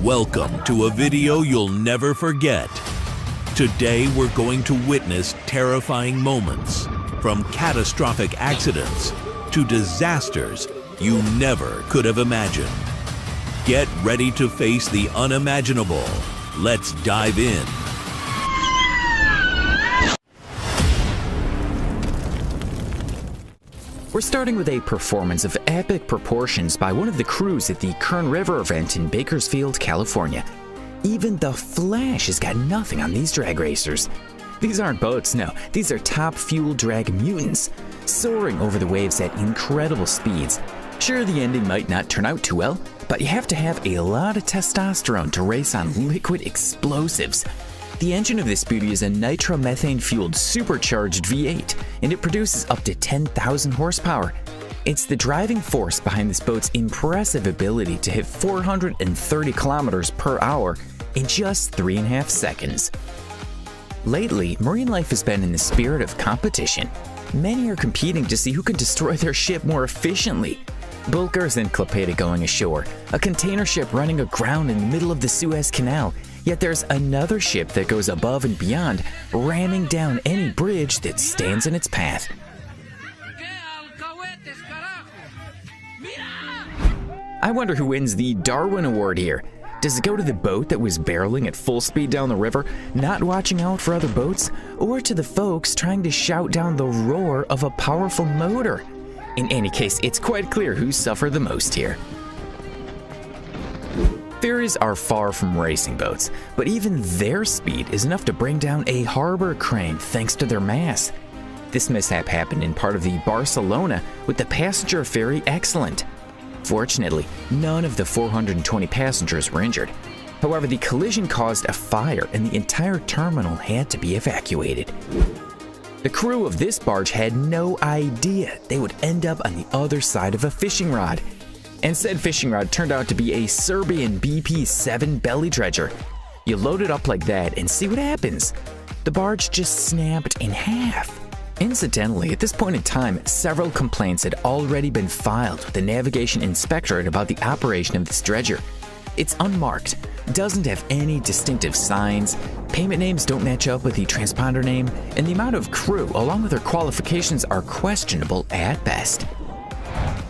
Welcome to a video you'll never forget. Today we're going to witness terrifying moments, from catastrophic accidents to disasters you never could have imagined. Get ready to face the unimaginable. Let's dive in. We're starting with a performance of epic proportions by one of the crews at the Kern River event in Bakersfield, California. Even the Flash has got nothing on these drag racers. These aren't boats, no, these are top fuel drag mutants, soaring over the waves at incredible speeds. Sure, the ending might not turn out too well, but you have to have a lot of testosterone to race on liquid explosives. The engine of this beauty is a nitromethane-fueled supercharged V8, and it produces up to 10,000 horsepower. It's the driving force behind this boat's impressive ability to hit 430 kilometers per hour in just 3.5 seconds. Lately, marine life has been in the spirit of competition. Many are competing to see who can destroy their ship more efficiently. Bulkers and Klaipeda going ashore, a container ship running aground in the middle of the Suez Canal, yet there's another ship that goes above and beyond, ramming down any bridge that stands in its path. I wonder who wins the Darwin Award here. Does it go to the boat that was barreling at full speed down the river, not watching out for other boats, or to the folks trying to shout down the roar of a powerful motor? In any case, it's quite clear who suffered the most here. Ferries are far from racing boats, but even their speed is enough to bring down a harbor crane thanks to their mass. This mishap happened in part of the Barcelona with the passenger ferry Excellent. Fortunately, none of the 420 passengers were injured. However, the collision caused a fire and the entire terminal had to be evacuated. The crew of this barge had no idea they would end up on the other side of a fishing rod. And said fishing rod turned out to be a Serbian BP-7 belly dredger. You load it up like that and see what happens. The barge just snapped in half. Incidentally, at this point in time, several complaints had already been filed with the Navigation Inspectorate about the operation of this dredger. It's unmarked, doesn't have any distinctive signs, payment names don't match up with the transponder name, and the amount of crew along with their qualifications are questionable at best.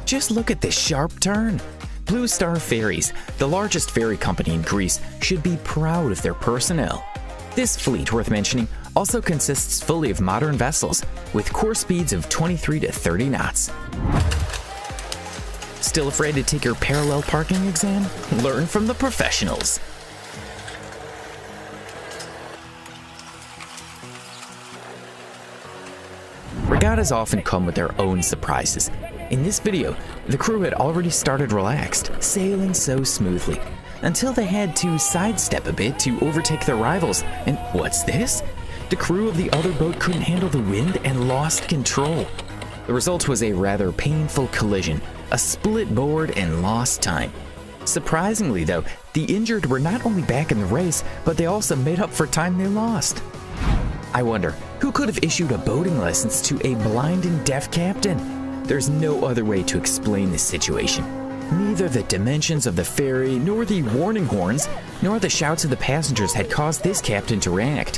Just look at this sharp turn. Blue Star Ferries, the largest ferry company in Greece, should be proud of their personnel. This fleet, worth mentioning, also consists fully of modern vessels with core speeds of 23 to 30 knots. Still afraid to take your parallel parking exam? Learn from the professionals. Regattas often come with their own surprises. In this video, the crew had already started relaxed, sailing so smoothly, until they had to sidestep a bit to overtake their rivals. And what's this? The crew of the other boat couldn't handle the wind and lost control. The result was a rather painful collision, a split board and lost time. Surprisingly though, the injured were not only back in the race, but they also made up for time they lost. I wonder, who could have issued a boating license to a blind and deaf captain? There's no other way to explain this situation. Neither the dimensions of the ferry, nor the warning horns, nor the shouts of the passengers had caused this captain to react.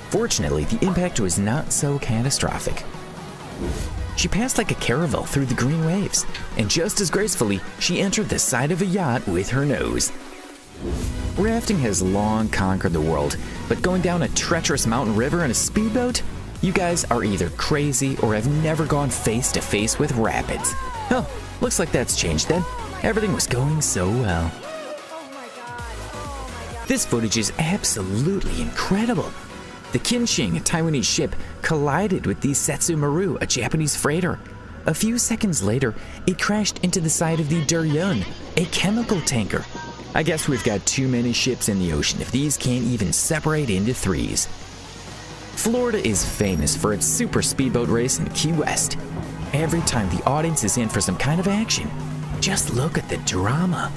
Fortunately, the impact was not so catastrophic. She passed like a caravel through the green waves, and just as gracefully, she entered the side of a yacht with her nose. Rafting has long conquered the world, but going down a treacherous mountain river in a speedboat? You guys are either crazy or have never gone face to face with rapids. Oh, looks like that's changed then. Everything was going so well. This footage is absolutely incredible. The Kinshing, a Taiwanese ship, collided with the Setsu Maru, a Japanese freighter. A few seconds later, it crashed into the side of the Duryun, a chemical tanker. I guess we've got too many ships in the ocean if these can't even separate into threes. Florida is famous for its super speedboat race in Key West. Every time the audience is in for some kind of action, just look at the drama.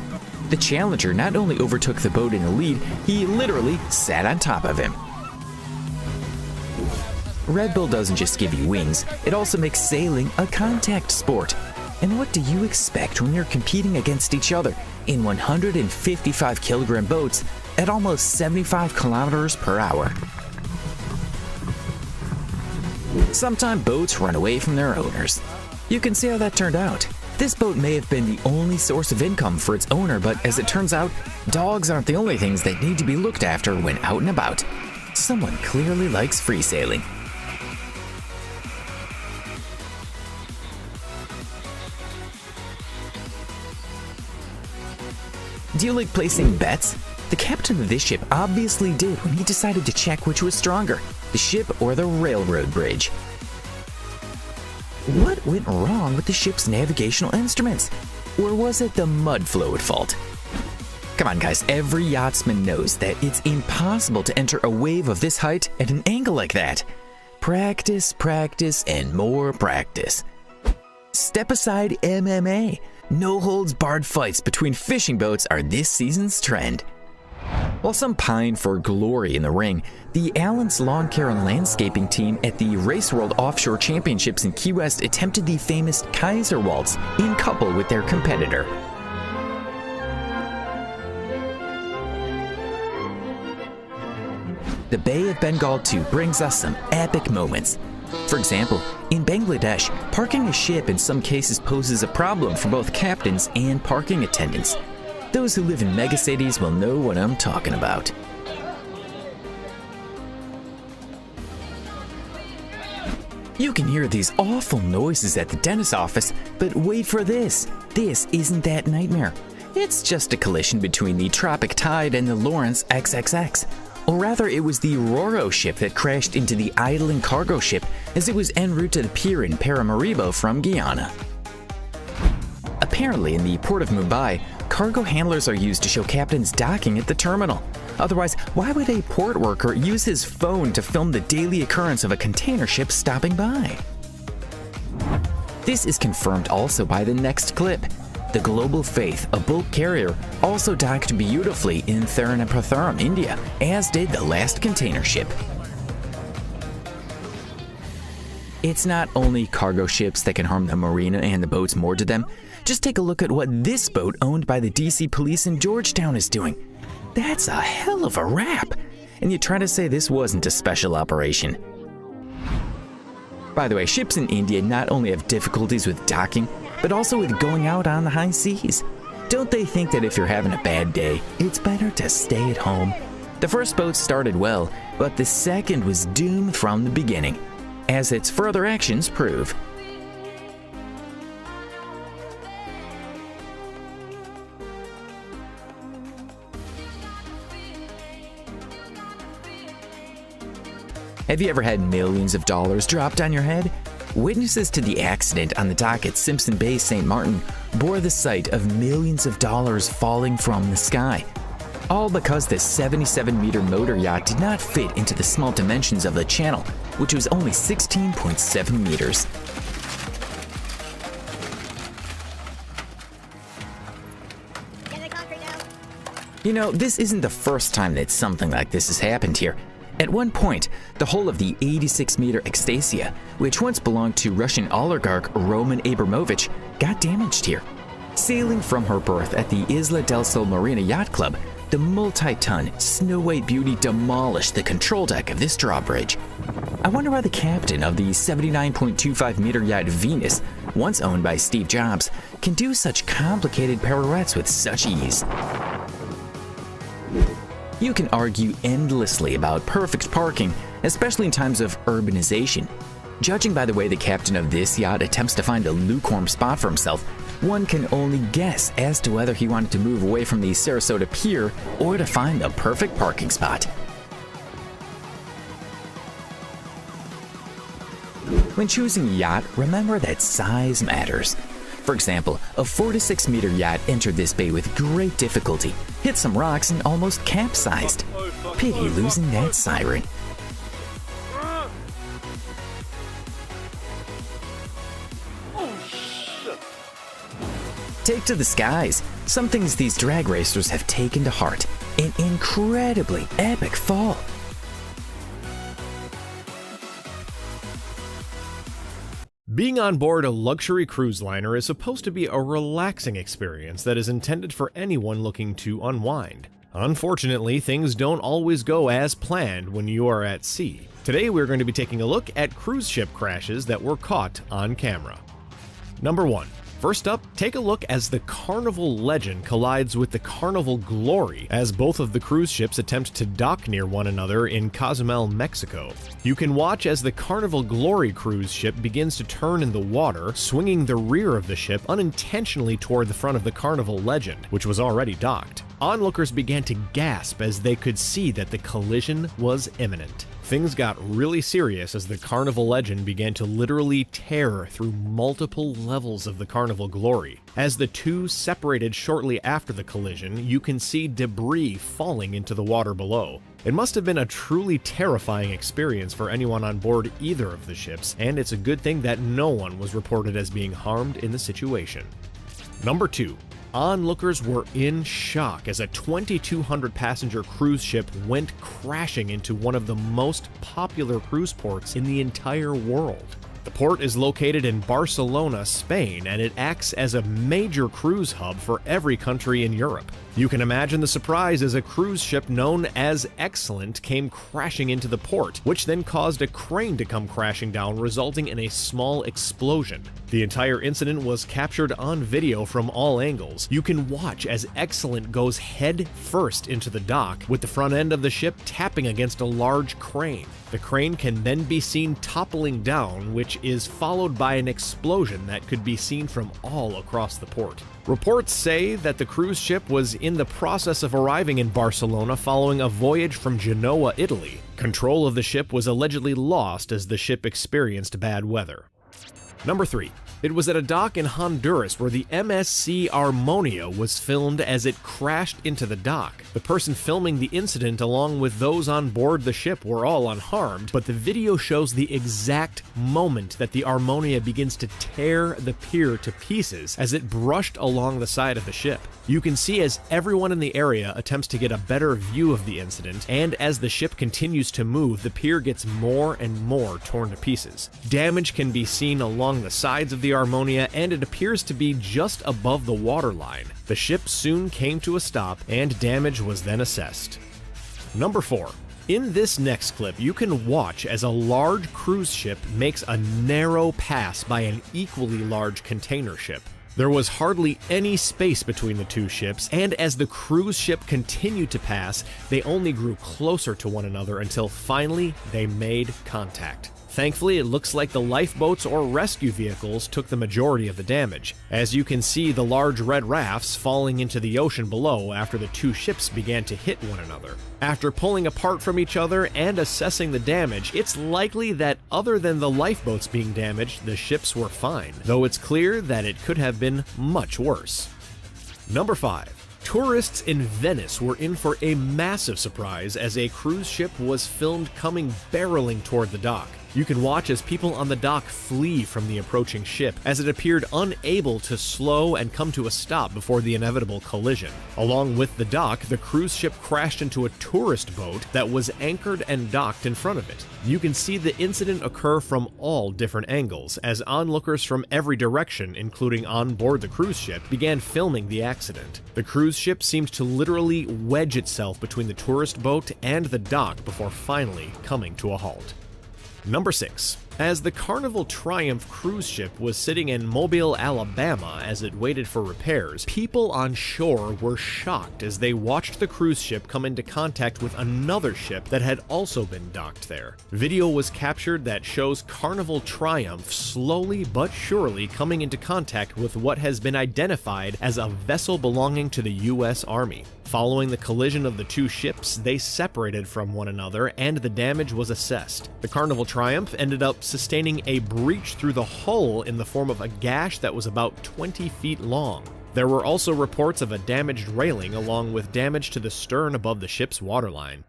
The Challenger not only overtook the boat in the lead, he literally sat on top of him. Red Bull doesn't just give you wings, it also makes sailing a contact sport. And what do you expect when you're competing against each other in 155-kilogram boats at almost 75 kilometers per hour? Sometimes boats run away from their owners. You can see how that turned out. This boat may have been the only source of income for its owner, but as it turns out, dogs aren't the only things that need to be looked after when out and about. Someone clearly likes free sailing. Do you like placing bets? The captain of this ship obviously did when he decided to check which was stronger, the ship or the railroad bridge. What went wrong with the ship's navigational instruments? Or was it the mud flow at fault? Come on guys, every yachtsman knows that it's impossible to enter a wave of this height at an angle like that. Practice, practice, and more practice. Step aside MMA. No-holds-barred fights between fishing boats are this season's trend. While some pine for glory in the ring, the Allen's Lawn Care and Landscaping team at the Race World Offshore Championships in Key West attempted the famous Kaiser Waltz in couple with their competitor. The Bay of Bengal too brings us some epic moments. For example, in Bangladesh, parking a ship in some cases poses a problem for both captains and parking attendants. Those who live in megacities will know what I'm talking about. You can hear these awful noises at the dentist's office, but wait for this. This isn't that nightmare. It's just a collision between the Tropic Tide and the Lawrence XXX. Or rather, it was the Roro ship that crashed into the idling cargo ship as it was en route to the pier in Paramaribo from Guyana. Apparently, in the port of Mumbai, cargo handlers are used to show captains docking at the terminal. Otherwise, why would a port worker use his phone to film the daily occurrence of a container ship stopping by? This is confirmed also by the next clip. The Global Faith, a bulk carrier, also docked beautifully in Thiruvananthapuram, India, as did the last container ship. It's not only cargo ships that can harm the marina and the boats moored to them. Just take a look at what this boat owned by the DC police in Georgetown is doing. That's a hell of a rap! And you try to say this wasn't a special operation. By the way, ships in India not only have difficulties with docking, but also with going out on the high seas. Don't they think that if you're having a bad day, it's better to stay at home? The first boat started well, but the second was doomed from the beginning, as its further actions prove. Have you ever had millions of dollars dropped on your head? Witnesses to the accident on the dock at Simpson Bay, St. Martin, bore the sight of millions of dollars falling from the sky. All because the 77-meter motor yacht did not fit into the small dimensions of the channel, which was only 16.7 meters. You know, this isn't the first time that something like this has happened here. At one point, the hull of the 86-meter Extasia, which once belonged to Russian oligarch Roman Abramovich, got damaged here. Sailing from her berth at the Isla del Sol Marina Yacht Club, the multi-ton Snow White Beauty demolished the control deck of this drawbridge. I wonder why the captain of the 79.25-meter yacht Venus, once owned by Steve Jobs, can do such complicated pirouettes with such ease. You can argue endlessly about perfect parking, especially in times of urbanization. Judging by the way the captain of this yacht attempts to find a lukewarm spot for himself, one can only guess as to whether he wanted to move away from the Sarasota Pier or to find the perfect parking spot. When choosing a yacht, remember that size matters. For example, a 4-to-6-meter yacht entered this bay with great difficulty, hit some rocks, and almost capsized. Pity losing that siren. Take to the skies. Some things these drag racers have taken to heart. An incredibly epic fall. Being on board a luxury cruise liner is supposed to be a relaxing experience that is intended for anyone looking to unwind. Unfortunately, things don't always go as planned when you are at sea. Today we're going to be taking a look at cruise ship crashes that were caught on camera. Number 1. First up, take a look as the Carnival Legend collides with the Carnival Glory as both of the cruise ships attempt to dock near one another in Cozumel, Mexico. You can watch as the Carnival Glory cruise ship begins to turn in the water, swinging the rear of the ship unintentionally toward the front of the Carnival Legend, which was already docked. Onlookers began to gasp as they could see that the collision was imminent. Things got really serious as the Carnival Legend began to literally tear through multiple levels of the Carnival Glory. As the two separated shortly after the collision, you can see debris falling into the water below. It must have been a truly terrifying experience for anyone on board either of the ships, and it's a good thing that no one was reported as being harmed in the situation. Number 2. Onlookers were in shock as a 2,200 passenger cruise ship went crashing into one of the most popular cruise ports in the entire world. The port is located in Barcelona, Spain, and it acts as a major cruise hub for every country in Europe. You can imagine the surprise as a cruise ship known as Excellent came crashing into the port, which then caused a crane to come crashing down, resulting in a small explosion. The entire incident was captured on video from all angles. You can watch as Excellent goes head first into the dock, with the front end of the ship tapping against a large crane. The crane can then be seen toppling down, which is followed by an explosion that could be seen from all across the port. Reports say that the cruise ship was in the process of arriving in Barcelona following a voyage from Genoa, Italy. Control of the ship was allegedly lost as the ship experienced bad weather. Number 3. It was at a dock in Honduras where the MSC Harmonia was filmed as it crashed into the dock. The person filming the incident along with those on board the ship were all unharmed, but the video shows the exact moment that the Harmonia begins to tear the pier to pieces as it brushed along the side of the ship. You can see as everyone in the area attempts to get a better view of the incident, and as the ship continues to move, the pier gets more and more torn to pieces. Damage can be seen along the sides of the Harmonia, and it appears to be just above the waterline. The ship soon came to a stop, and damage was then assessed. Number 4. In this next clip, you can watch as a large cruise ship makes a narrow pass by an equally large container ship. There was hardly any space between the two ships, and as the cruise ship continued to pass, they only grew closer to one another until finally they made contact. Thankfully, it looks like the lifeboats or rescue vehicles took the majority of the damage, as you can see the large red rafts falling into the ocean below after the two ships began to hit one another. After pulling apart from each other and assessing the damage, it's likely that other than the lifeboats being damaged, the ships were fine, though it's clear that it could have been much worse. Number 5. Tourists in Venice were in for a massive surprise as a cruise ship was filmed coming barreling toward the dock. You can watch as people on the dock flee from the approaching ship as it appeared unable to slow and come to a stop before the inevitable collision. Along with the dock, the cruise ship crashed into a tourist boat that was anchored and docked in front of it. You can see the incident occur from all different angles as onlookers from every direction, including on board the cruise ship, began filming the accident. The cruise ship seemed to literally wedge itself between the tourist boat and the dock before finally coming to a halt. Number 6. As the Carnival Triumph cruise ship was sitting in Mobile, Alabama as it waited for repairs, people on shore were shocked as they watched the cruise ship come into contact with another ship that had also been docked there. Video was captured that shows Carnival Triumph slowly but surely coming into contact with what has been identified as a vessel belonging to the U.S. Army. Following the collision of the two ships, they separated from one another and the damage was assessed. The Carnival Triumph ended up sustaining a breach through the hull in the form of a gash that was about 20 feet long. There were also reports of a damaged railing along with damage to the stern above the ship's waterline.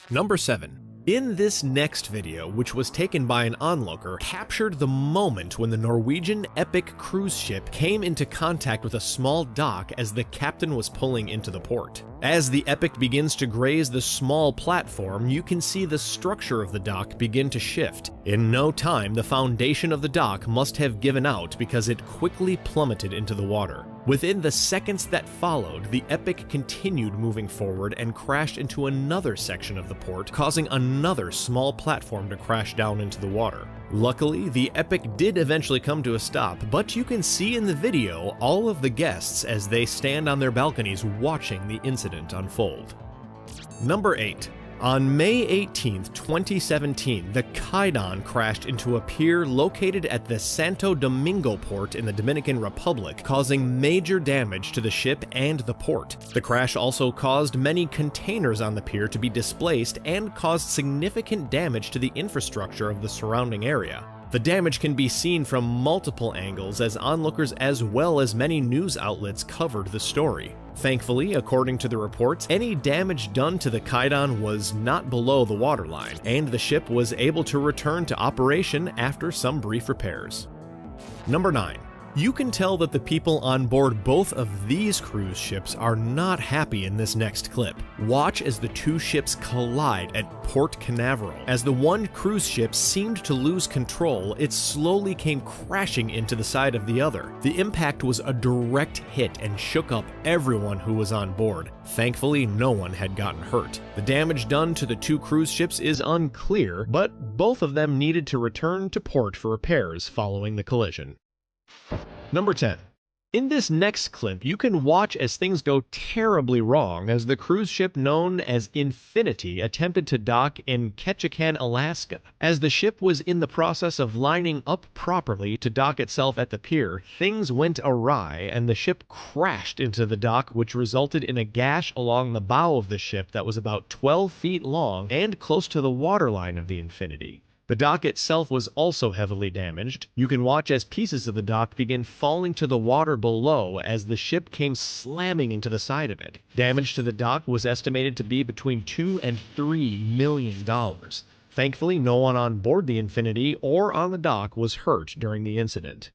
Number 7. In this next video, which was taken by an onlooker, captured the moment when the Norwegian Epic cruise ship came into contact with a small dock as the captain was pulling into the port. As the Epic begins to graze the small platform, you can see the structure of the dock begin to shift. In no time, the foundation of the dock must have given out because it quickly plummeted into the water. Within the seconds that followed, the Epic continued moving forward and crashed into another section of the port, causing another small platform to crash down into the water. Luckily, the Epic did eventually come to a stop, but you can see in the video all of the guests as they stand on their balconies watching the incident unfold. Number 8. On May 18, 2017, the Kaidon crashed into a pier located at the Santo Domingo port in the Dominican Republic, causing major damage to the ship and the port. The crash also caused many containers on the pier to be displaced and caused significant damage to the infrastructure of the surrounding area. The damage can be seen from multiple angles as onlookers as well as many news outlets covered the story. Thankfully, according to the reports, any damage done to the Kaidon was not below the waterline, and the ship was able to return to operation after some brief repairs. Number 9. You can tell that the people on board both of these cruise ships are not happy in this next clip. Watch as the two ships collide at Port Canaveral. As the one cruise ship seemed to lose control, it slowly came crashing into the side of the other. The impact was a direct hit and shook up everyone who was on board. Thankfully, no one had gotten hurt. The damage done to the two cruise ships is unclear, but both of them needed to return to port for repairs following the collision. Number 10. In this next clip, you can watch as things go terribly wrong as the cruise ship known as Infinity attempted to dock in Ketchikan, Alaska. As the ship was in the process of lining up properly to dock itself at the pier, things went awry and the ship crashed into the dock, which resulted in a gash along the bow of the ship that was about 12 feet long and close to the waterline of the Infinity. The dock itself was also heavily damaged. You can watch as pieces of the dock begin falling to the water below as the ship came slamming into the side of it. Damage to the dock was estimated to be between $2 and $3 million. Thankfully, no one on board the Infinity or on the dock was hurt during the incident.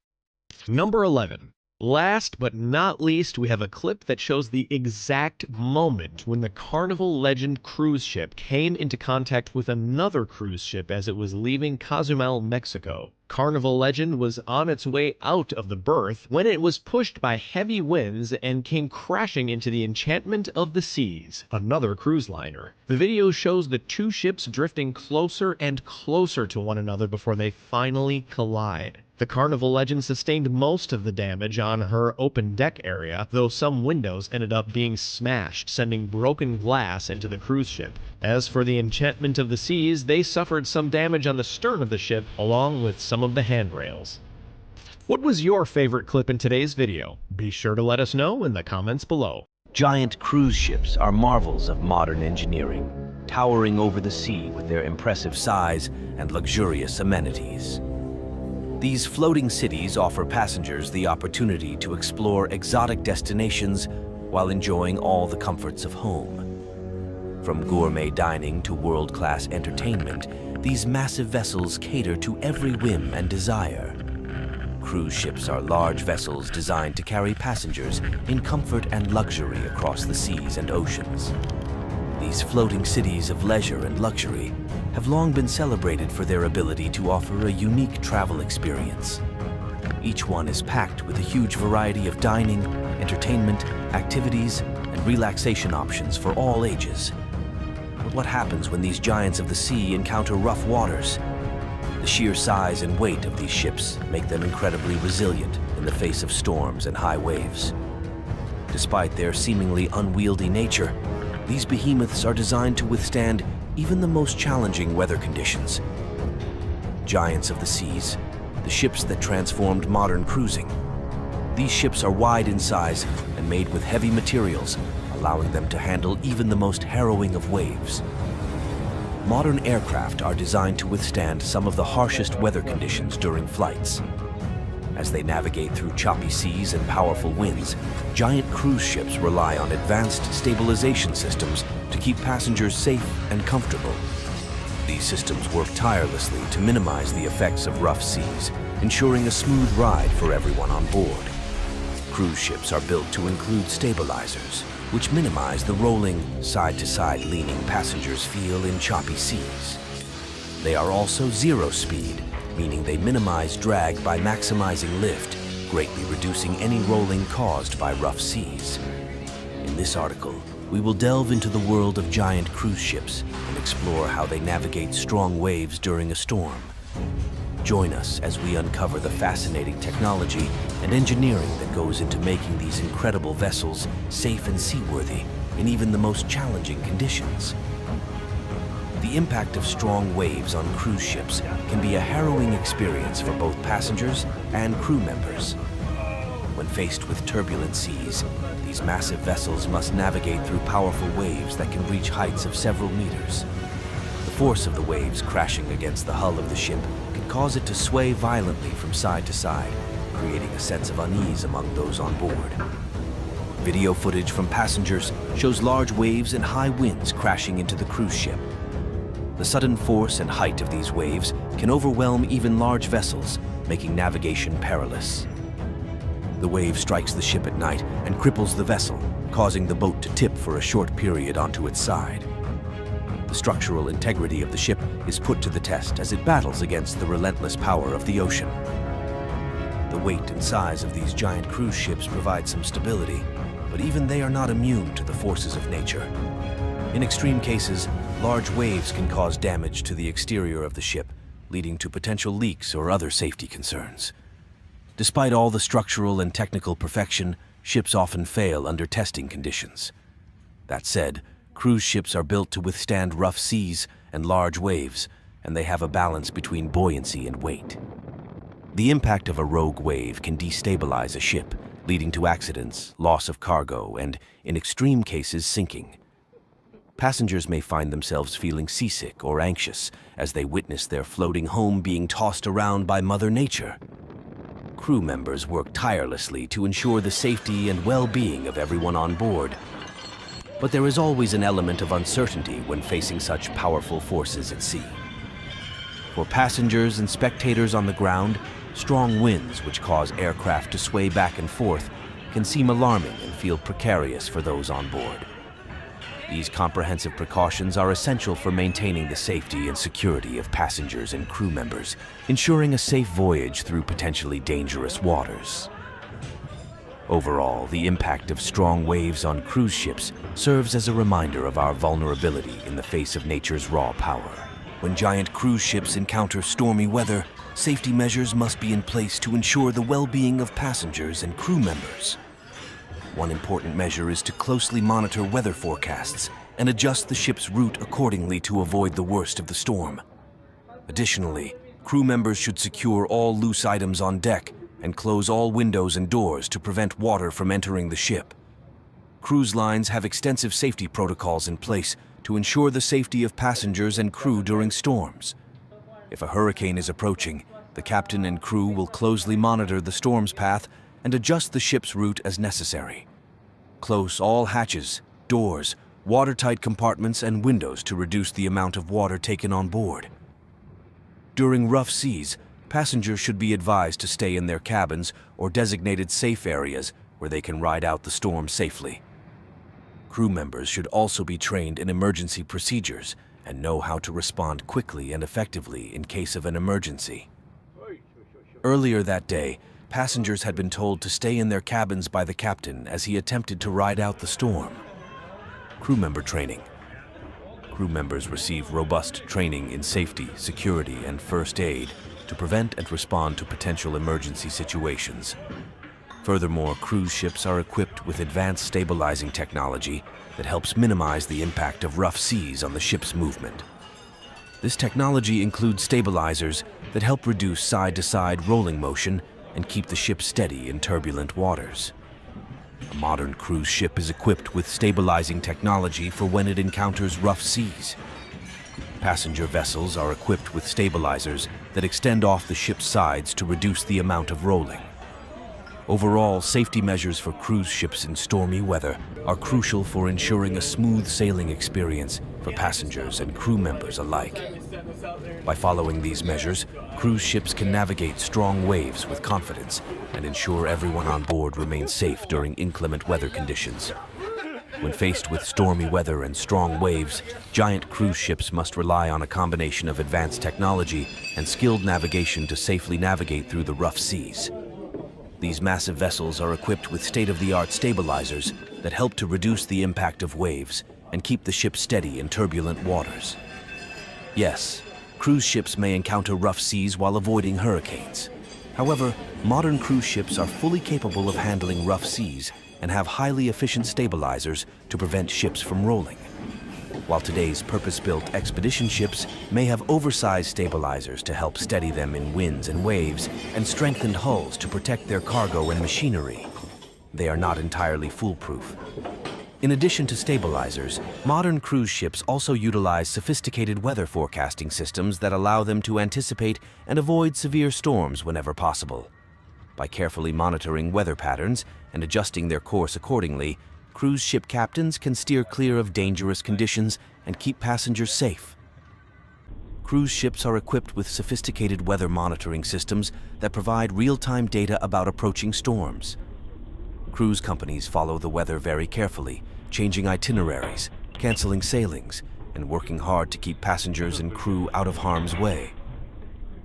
Number 11. Last but not least, we have a clip that shows the exact moment when the Carnival Legend cruise ship came into contact with another cruise ship as it was leaving Cozumel, Mexico. Carnival Legend was on its way out of the berth when it was pushed by heavy winds and came crashing into the Enchantment of the Seas, another cruise liner. The video shows the two ships drifting closer and closer to one another before they finally collide. The Carnival Legend sustained most of the damage on her open deck area, though some windows ended up being smashed, sending broken glass into the cruise ship. As for the Enchantment of the Seas, they suffered some damage on the stern of the ship, along with some of the handrails. What was your favorite clip in today's video? Be sure to let us know in the comments below. Giant cruise ships are marvels of modern engineering, towering over the sea with their impressive size and luxurious amenities. These floating cities offer passengers the opportunity to explore exotic destinations while enjoying all the comforts of home. From gourmet dining to world-class entertainment, these massive vessels cater to every whim and desire. Cruise ships are large vessels designed to carry passengers in comfort and luxury across the seas and oceans. These floating cities of leisure and luxury have long been celebrated for their ability to offer a unique travel experience. Each one is packed with a huge variety of dining, entertainment, activities, and relaxation options for all ages. But what happens when these giants of the sea encounter rough waters? The sheer size and weight of these ships make them incredibly resilient in the face of storms and high waves. Despite their seemingly unwieldy nature, these behemoths are designed to withstand even the most challenging weather conditions. Giants of the seas, the ships that transformed modern cruising. These ships are wide in size and made with heavy materials, allowing them to handle even the most harrowing of waves. Modern aircraft are designed to withstand some of the harshest weather conditions during flights. As they navigate through choppy seas and powerful winds, giant cruise ships rely on advanced stabilization systems to keep passengers safe and comfortable. These systems work tirelessly to minimize the effects of rough seas, ensuring a smooth ride for everyone on board. Cruise ships are built to include stabilizers, which minimize the rolling, side-to-side leaning passengers feel in choppy seas. They are also zero-speed, meaning they minimize drag by maximizing lift, greatly reducing any rolling caused by rough seas. In this article, we will delve into the world of giant cruise ships and explore how they navigate strong waves during a storm. Join us as we uncover the fascinating technology and engineering that goes into making these incredible vessels safe and seaworthy in even the most challenging conditions. The impact of strong waves on cruise ships can be a harrowing experience for both passengers and crew members. When faced with turbulent seas, these massive vessels must navigate through powerful waves that can reach heights of several meters. The force of the waves crashing against the hull of the ship can cause it to sway violently from side to side, creating a sense of unease among those on board. Video footage from passengers shows large waves and high winds crashing into the cruise ship. The sudden force and height of these waves can overwhelm even large vessels, making navigation perilous. The wave strikes the ship at night and cripples the vessel, causing the boat to tip for a short period onto its side. The structural integrity of the ship is put to the test as it battles against the relentless power of the ocean. The weight and size of these giant cruise ships provide some stability, but even they are not immune to the forces of nature. In extreme cases, large waves can cause damage to the exterior of the ship, leading to potential leaks or other safety concerns. Despite all the structural and technical perfection, ships often fail under testing conditions. That said, cruise ships are built to withstand rough seas and large waves, and they have a balance between buoyancy and weight. The impact of a rogue wave can destabilize a ship, leading to accidents, loss of cargo, and, in extreme cases, sinking. Passengers may find themselves feeling seasick or anxious as they witness their floating home being tossed around by Mother Nature. Crew members work tirelessly to ensure the safety and well-being of everyone on board. But there is always an element of uncertainty when facing such powerful forces at sea. For passengers and spectators on the ground, strong winds which cause aircraft to sway back and forth can seem alarming and feel precarious for those on board. These comprehensive precautions are essential for maintaining the safety and security of passengers and crew members, ensuring a safe voyage through potentially dangerous waters. Overall, the impact of strong waves on cruise ships serves as a reminder of our vulnerability in the face of nature's raw power. When giant cruise ships encounter stormy weather, safety measures must be in place to ensure the well-being of passengers and crew members. One important measure is to closely monitor weather forecasts and adjust the ship's route accordingly to avoid the worst of the storm. Additionally, crew members should secure all loose items on deck and close all windows and doors to prevent water from entering the ship. Cruise lines have extensive safety protocols in place to ensure the safety of passengers and crew during storms. If a hurricane is approaching, the captain and crew will closely monitor the storm's path and adjust the ship's route as necessary. Close all hatches, doors, watertight compartments, and windows to reduce the amount of water taken on board. During rough seas, passengers should be advised to stay in their cabins or designated safe areas where they can ride out the storm safely. Crew members should also be trained in emergency procedures and know how to respond quickly and effectively in case of an emergency. Earlier that day, passengers had been told to stay in their cabins by the captain as he attempted to ride out the storm. Crew member training. Crew members receive robust training in safety, security, and first aid to prevent and respond to potential emergency situations. Furthermore, cruise ships are equipped with advanced stabilizing technology that helps minimize the impact of rough seas on the ship's movement. This technology includes stabilizers that help reduce side-to-side rolling motion and keep the ship steady in turbulent waters. A modern cruise ship is equipped with stabilizing technology for when it encounters rough seas. Passenger vessels are equipped with stabilizers that extend off the ship's sides to reduce the amount of rolling. Overall, safety measures for cruise ships in stormy weather are crucial for ensuring a smooth sailing experience for passengers and crew members alike. By following these measures, cruise ships can navigate strong waves with confidence and ensure everyone on board remains safe during inclement weather conditions. When faced with stormy weather and strong waves, giant cruise ships must rely on a combination of advanced technology and skilled navigation to safely navigate through the rough seas. These massive vessels are equipped with state-of-the-art stabilizers that help to reduce the impact of waves and keep the ship steady in turbulent waters. Yes, cruise ships may encounter rough seas while avoiding hurricanes. However, modern cruise ships are fully capable of handling rough seas and have highly efficient stabilizers to prevent ships from rolling. While today's purpose-built expedition ships may have oversized stabilizers to help steady them in winds and waves and strengthened hulls to protect their cargo and machinery, they are not entirely foolproof. In addition to stabilizers, modern cruise ships also utilize sophisticated weather forecasting systems that allow them to anticipate and avoid severe storms whenever possible. By carefully monitoring weather patterns and adjusting their course accordingly, cruise ship captains can steer clear of dangerous conditions and keep passengers safe. Cruise ships are equipped with sophisticated weather monitoring systems that provide real-time data about approaching storms. Cruise companies follow the weather very carefully, changing itineraries, canceling sailings, and working hard to keep passengers and crew out of harm's way.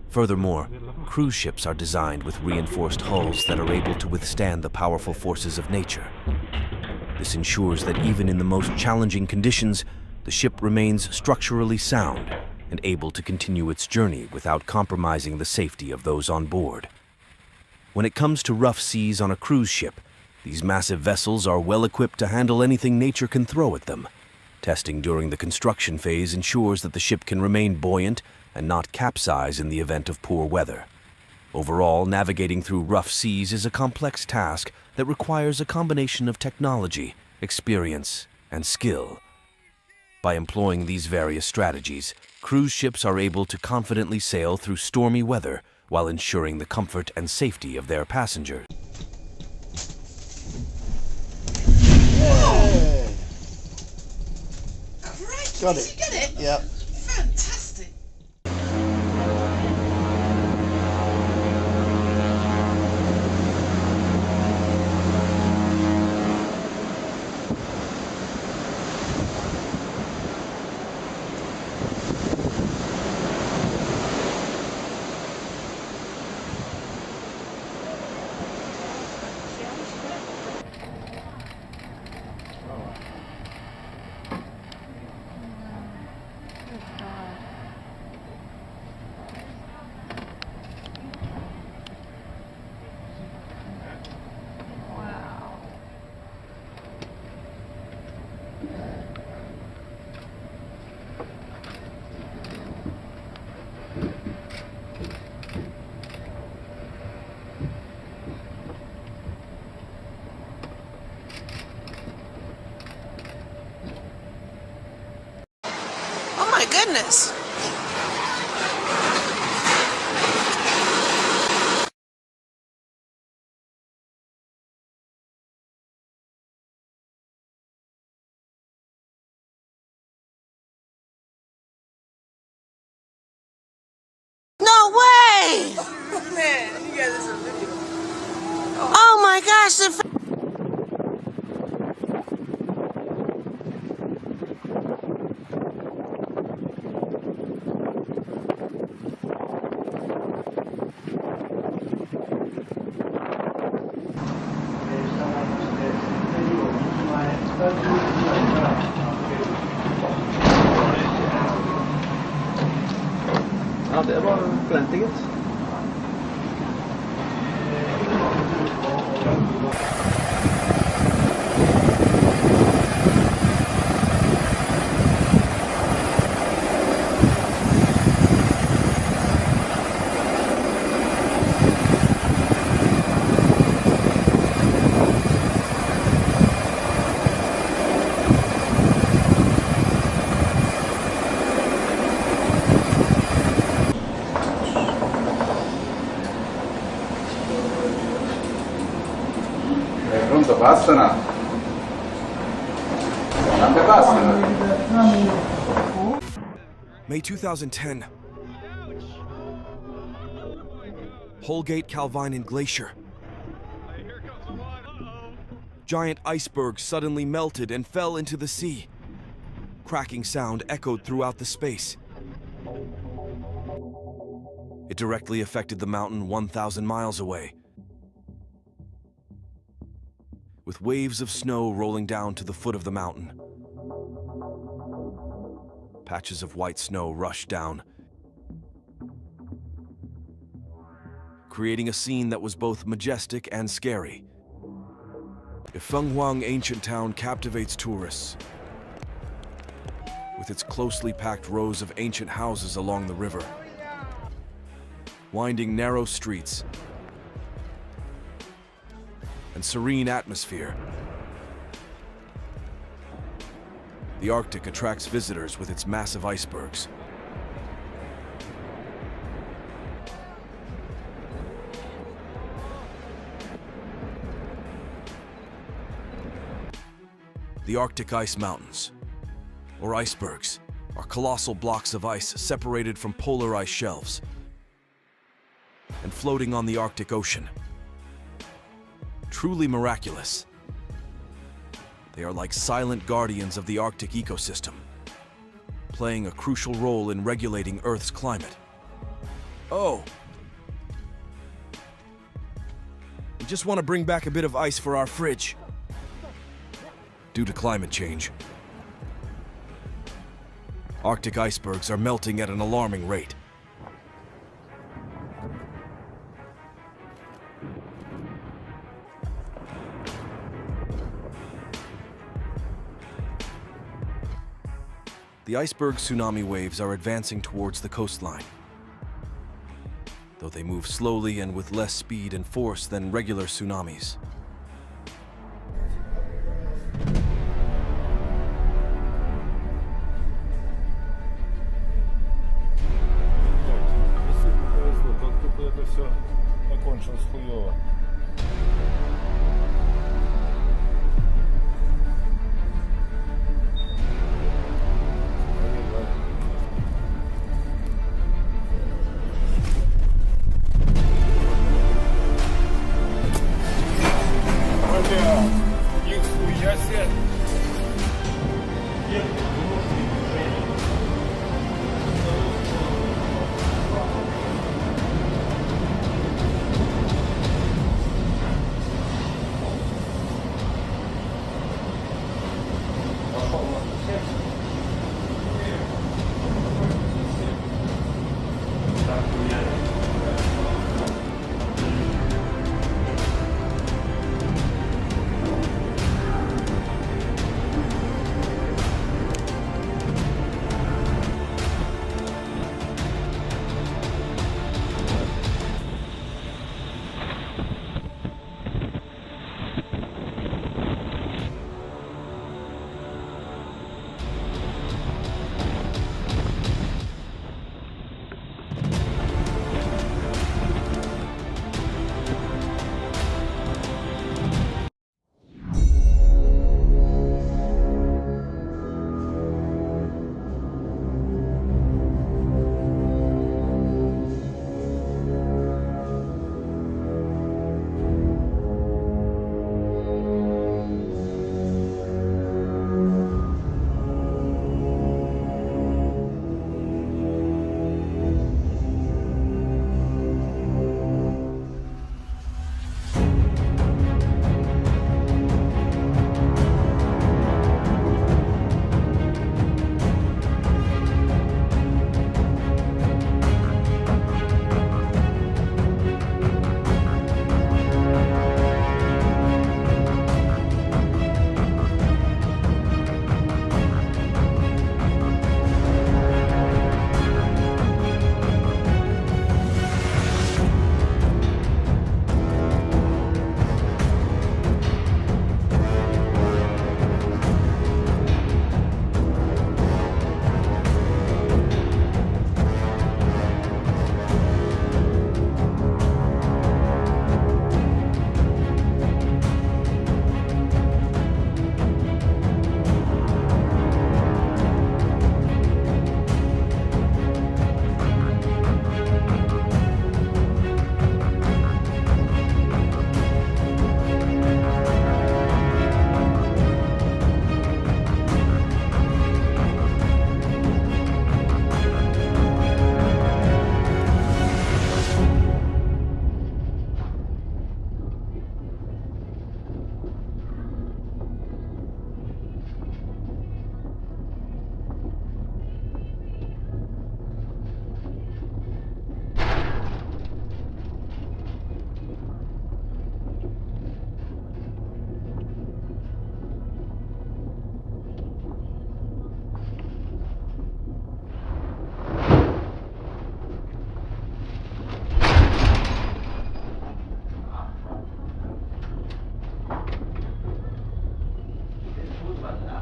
Furthermore, cruise ships are designed with reinforced hulls that are able to withstand the powerful forces of nature. This ensures that even in the most challenging conditions, the ship remains structurally sound and able to continue its journey without compromising the safety of those on board. When it comes to rough seas on a cruise ship, these massive vessels are well equipped to handle anything nature can throw at them. Testing during the construction phase ensures that the ship can remain buoyant and not capsize in the event of poor weather. Overall, navigating through rough seas is a complex task that requires a combination of technology, experience, and skill. By employing these various strategies, cruise ships are able to confidently sail through stormy weather while ensuring the comfort and safety of their passengers. Yeah. Great. Got Did it. you get it? Yep. Fantastic. Oh my goodness. No way! Man, you guys are video. Oh my gosh, the Ja, det var förväntninget. Pronto, passano? Quante passano? May 2010. Holgate, Calving, and Glacier. Giant icebergs suddenly melted and fell into the sea. Cracking sound echoed throughout the space. It directly affected the mountain 1,000 miles away, with waves of snow rolling down to the foot of the mountain. Patches of white snow rushed down, creating a scene that was both majestic and scary. The Fenghuang ancient town captivates tourists, with its closely packed rows of ancient houses along the river, winding narrow streets, and serene atmosphere. The Arctic attracts visitors with its massive icebergs. The Arctic ice mountains, or icebergs, are colossal blocks of ice separated from polar ice shelves and floating on the Arctic Ocean. Truly miraculous. They are like silent guardians of the Arctic ecosystem, playing a crucial role in regulating Earth's climate. Oh! We just want to bring back a bit of ice for our fridge. Due to climate change, Arctic icebergs are melting at an alarming rate. The iceberg tsunami waves are advancing towards the coastline, though they move slowly and with less speed and force than regular tsunamis.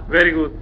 Very good.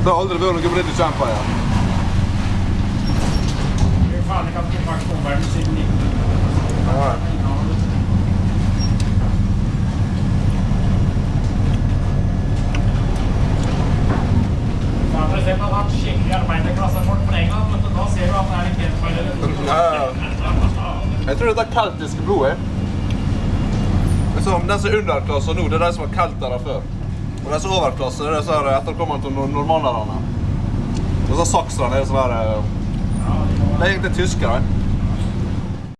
Det har aldri vært noe blitt kjempa igjen. Fan, det kan få faktisk omverden siden 19. Ja. For eksempel har hatt skikkelig arbeiderklassefolk på en gang, men da ser du at det litt helt Ja. Jeg tror dette keltiske blodet. Den som er underklasse nå, det er de som var keltere før. Og de som er overklasse, det er så etterkommende til normannerne. Og så sakserne er så der... Det er egentlig tyskere.